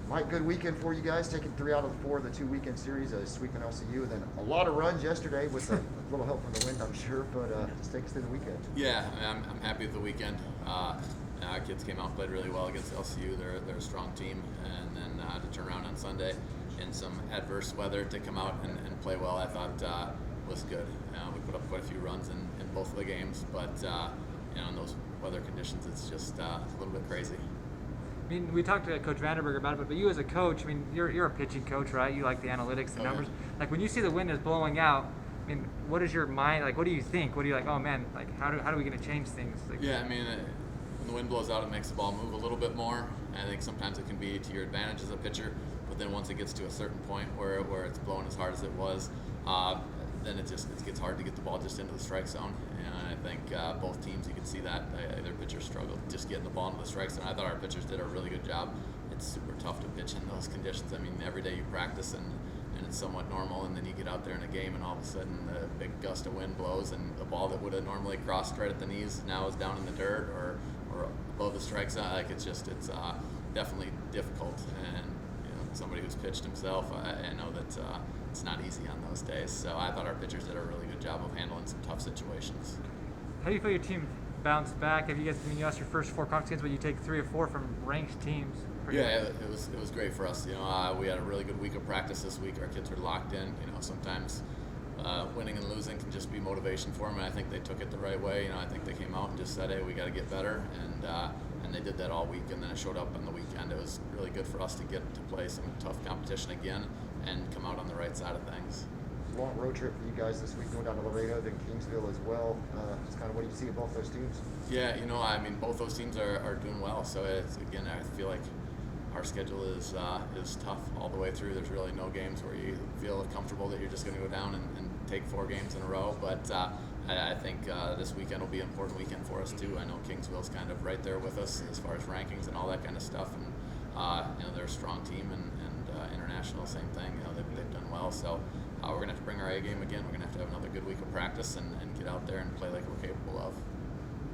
Mike, good weekend for you guys, taking 3 out of the 4 of the 2 weekend series, sweeping LCU, and then a lot of runs yesterday with a little help from the wind, I'm sure, but just take us through the weekend. Yeah, I'm happy with the weekend. Our kids came out and played really well against LCU. They're a strong team, and then to turn around on Sunday in some adverse weather to come out and play well, I thought was good. We put up quite a few runs in both of the games, but in those weather conditions, it's just a little bit crazy. I mean, we talked to Coach Vanderberg about it, but you as a coach, I mean, you're a pitching coach, right? You like the analytics, the numbers. Yeah. Like when you see the wind is blowing out, I mean, what is your mind like? What do you think? What do you like? Oh man, like how are we going to change things? Like, yeah, I mean, when the wind blows out, it makes the ball move a little bit more. I think sometimes it can be to your advantage as a pitcher, but then once it gets to a certain point where it's blowing as hard as it was, then it gets hard to get the ball just into the strike zone. And I think both teams, you can see that their pitchers struggle just getting the ball into the strike zone. I thought our pitchers did a really good job. It's super tough to pitch in those conditions. I mean, every day you practice and it's somewhat normal, and then you get out there in a game and all of a sudden the big gust of wind blows and the ball that would have normally crossed right at the knees now is down in the dirt or above the strike zone. Like it's definitely difficult. And somebody who's pitched himself, I know that it's not easy on those days. So I thought our pitchers did a really good job of handling some tough situations. How do you feel your team bounced back? Have you guys, you lost your first 4 conference games, but you take 3 or 4 from ranked teams? Yeah, it was great for us. We had a really good week of practice this week. Our kids were locked in. Sometimes winning and losing can just be motivation for them, and I think they took it the right way. I think they came out and just said, "Hey, we got to get better," and they did that all week. And then it showed up on the weekend. It was really good for us to get to play some tough competition again and come out on the right side of things. Long road trip for you guys this week, going down to Laredo, then Kingsville as well. Just kind of what do you see of both those teams? Yeah, I mean, both those teams are doing well. So again, I feel like our schedule is tough all the way through. There's really no games where you feel comfortable that you're just going to go down and take 4 games in a row. But I think this weekend will be an important weekend for us too. I know Kingsville's kind of right there with us as far as rankings and all that kind of stuff, and they're a strong team, and international, same thing. They've done well. So we're going to have to bring our A game again. We're going to have another good week of practice and get out there and play like we're capable of.